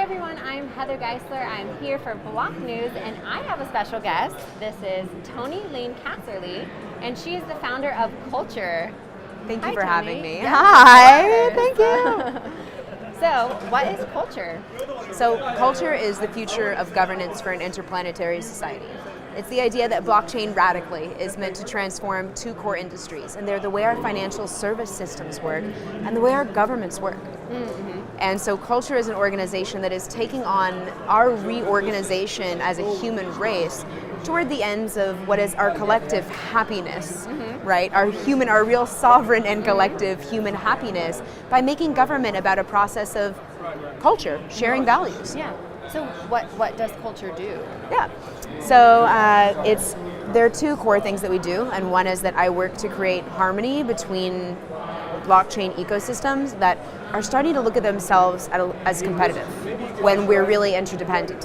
everyone, I'm Heather Geisler. I'm here for Block News, and I have a special guest. This is Toni Lane Katserly, and she is the founder of Culture. Thank you Hi, for Toni. having me. Yes, Hi, of course. thank you. So, what is Culture? So, culture is the future of governance for an interplanetary society. It's the idea that blockchain radically is meant to transform two core industries, and they're the way our financial service systems work and the way our governments work. Mm-hmm. And so Culture is an organization that is taking on our reorganization as a human race toward the ends of what is our collective happiness, right? Our real sovereign and collective human happiness by making government about a process of culture, sharing values. Yeah. So, what does Culture do? Yeah. So there are two core things that we do, and one is that I work to create harmony between blockchain ecosystems that are starting to look at themselves as competitive when we're really interdependent.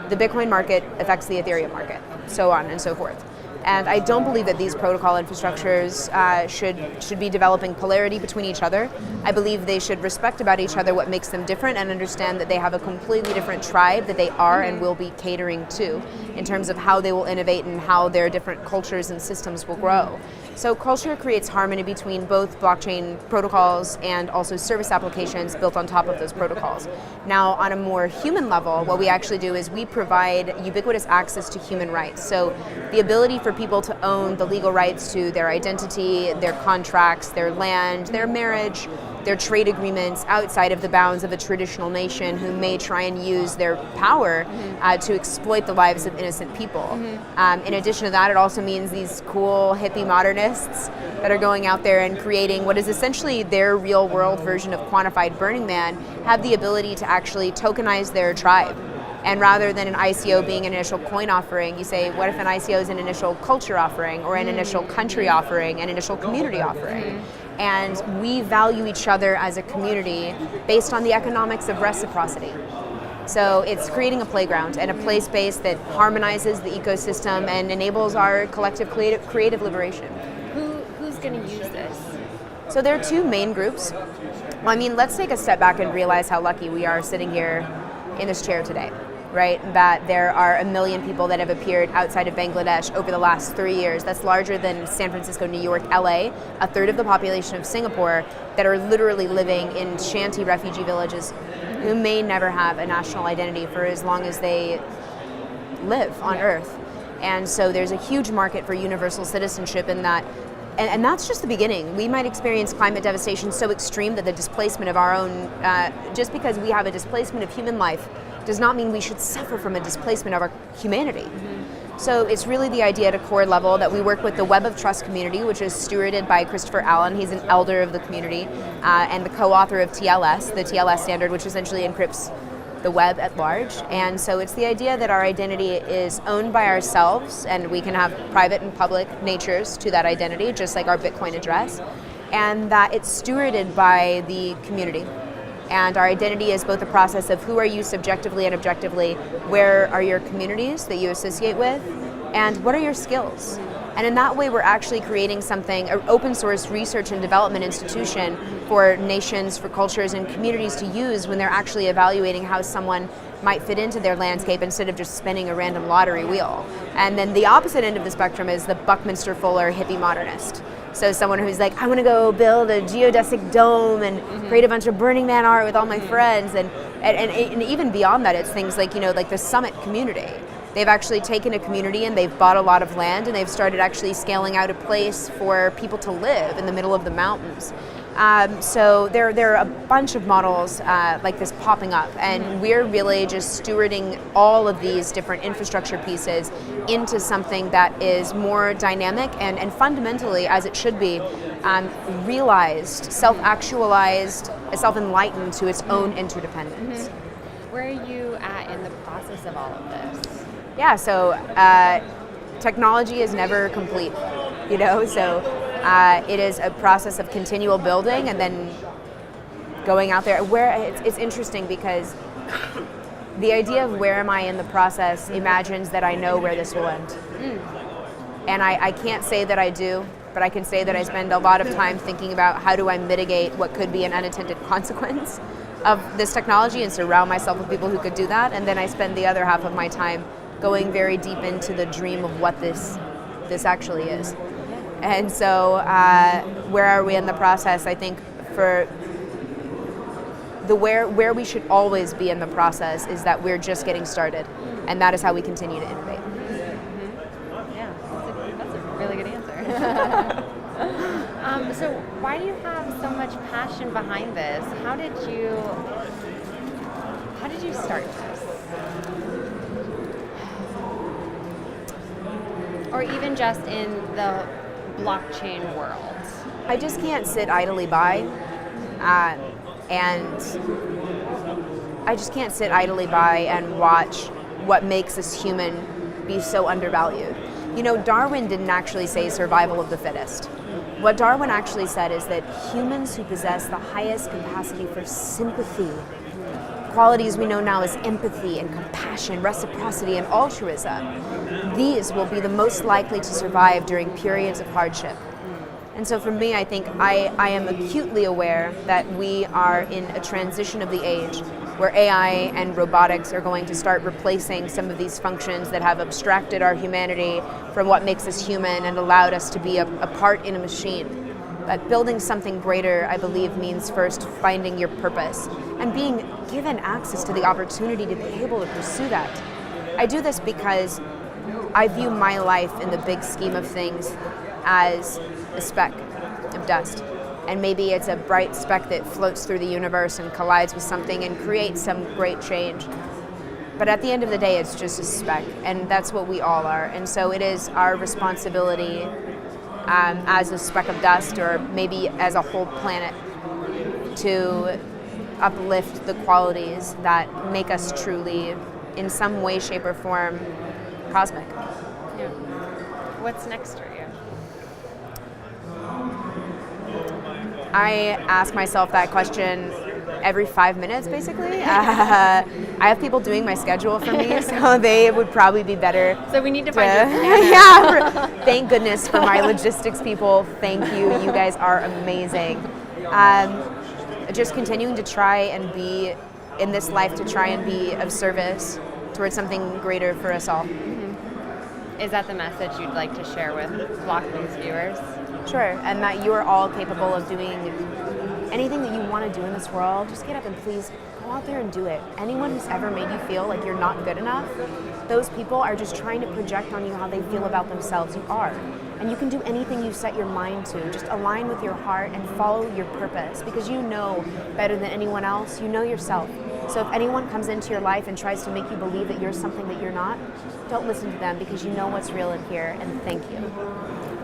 The Bitcoin market affects the Ethereum market, so on and so forth. And I don't believe that these protocol infrastructures should be developing polarity between each other. I believe they should respect about each other what makes them different and understand that they have a completely different tribe that they are and will be catering to in terms of how they will innovate and how their different cultures and systems will grow. So Culture creates harmony between both blockchain protocols and also service applications built on top of those protocols. Now, on a more human level, what we actually do is we provide ubiquitous access to human rights. So the ability for people to own the legal rights to their identity, their contracts, their land, their marriage, their trade agreements outside of the bounds of a traditional nation who may try and use their power to exploit the lives of innocent people. In addition to that, it also means these cool hippie modernists that are going out there and creating what is essentially their real world version of quantified Burning Man have the ability to actually tokenize their tribe. And rather than an ICO being an initial coin offering, you say, what if an ICO is an initial culture offering or an initial country offering, an initial community offering? And we value each other as a community based on the economics of reciprocity. So it's creating a playground and a play space that harmonizes the ecosystem and enables our collective creative liberation. Who's going to use this? So there are two main groups. I mean, let's take a step back and realize how lucky we are sitting here in this chair today, right? That there are 1 million people that have appeared outside of Bangladesh over the last 3 years. That's larger than San Francisco, New York, LA, a third of the population of Singapore that are literally living in shanty refugee villages who may never have a national identity for as long as they live on Earth. And so there's a huge market for universal citizenship in that. And that's just the beginning. We might experience climate devastation so extreme that the displacement of our own, just because we have a displacement of human life, does not mean we should suffer from a displacement of our humanity. So it's really the idea at a core level that we work with the Web of Trust community, which is stewarded by Christopher Allen. He's an elder of the community and the co-author of TLS, the TLS standard, which essentially encrypts the web at large. And so it's the idea that our identity is owned by ourselves and we can have private and public natures to that identity, just like our Bitcoin address, and that it's stewarded by the community. And our identity is both a process of who are you subjectively and objectively, where are your communities that you associate with, and what are your skills? And in that way, we're actually creating something, an open source research and development institution for nations, for cultures, and communities to use when they're actually evaluating how someone might fit into their landscape instead of just spinning a random lottery wheel. And then the opposite end of the spectrum is the Buckminster Fuller hippie modernist. So someone who's like, I want to go build a geodesic dome and create a bunch of Burning Man art with all my friends. And even beyond that, it's things like, like the Summit community. They've actually taken a community and they've bought a lot of land and they've started actually scaling out a place for people to live in the middle of the mountains. So there are a bunch of models like this popping up, and we're really just stewarding all of these different infrastructure pieces into something that is more dynamic and fundamentally, as it should be, realized, self-actualized, self-enlightened to its own interdependence. Where are you at in the process of all of this? Yeah, so technology is never complete, so it is a process of continual building and then going out there. Where it's interesting because the idea of where am I in the process imagines that I know where this will end. And I can't say that I do, but I can say that I spend a lot of time thinking about how do I mitigate what could be an unintended consequence of this technology and surround myself with people who could do that. And then I spend the other half of my time going very deep into the dream of what this actually is. And so where are we in the process? I think for where we should always be in the process is that we're just getting started, and that is how we continue to innovate. Yeah, that's a really good answer. So why do you have so much passion behind this? How did you start this? Or even just in the blockchain world? I just can't sit idly by, and I just can't sit idly by and watch what makes us human be so undervalued. You know, Darwin didn't actually say survival of the fittest. What Darwin actually said is that humans who possess the highest capacity for sympathy, qualities we know now as empathy and compassion, reciprocity and altruism, these will be the most likely to survive during periods of hardship. And so for me, I think I am acutely aware that we are in a transition of the age where AI and robotics are going to start replacing some of these functions that have abstracted our humanity from what makes us human and allowed us to be a part in a machine. But building something greater, I believe, means first finding your purpose and being given access to the opportunity to be able to pursue that. I do this because I view my life in the big scheme of things as a speck of dust. And maybe it's a bright speck that floats through the universe and collides with something and creates some great change. But at the end of the day, it's just a speck, and that's what we all are. And so it is our responsibility as a speck of dust, or maybe as a whole planet, to uplift the qualities that make us truly, in some way, shape, or form, cosmic. Yeah. What's next for you? I ask myself that question every 5 minutes, basically. I have people doing my schedule for me, so they would probably be better. So we need to find your yeah, thank goodness for my logistics people. Thank you. You guys are amazing. Just continuing to try and be in this life, to try and be of service towards something greater for us all. Mm-hmm. Is that the message you'd like to share with Block News viewers? Sure, and that you are all capable of doing anything that you want to do in this world. Just get up and please go out there and do it. Anyone who's ever made you feel like you're not good enough, those people are just trying to project on you how they feel about themselves. You are. And you can do anything you set your mind to. Just align with your heart and follow your purpose, because you know better than anyone else. You know yourself. So if anyone comes into your life and tries to make you believe that you're something that you're not, don't listen to them, because you know what's real in here, and thank you.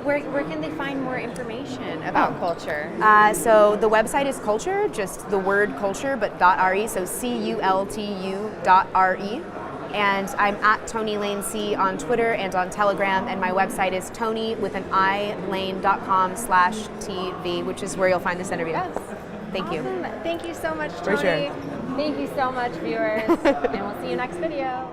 Where can they find more information about culture? So the website is culture, just the word culture, but .re, so CULTU.re. And I'm at Toni Lane C on Twitter and on Telegram, and my website is tonylane.com/TV, which is where you'll find this interview. Yes. Thank you. Thank you so much, Toni. For sure. Thank you so much, viewers. And we'll see you next video.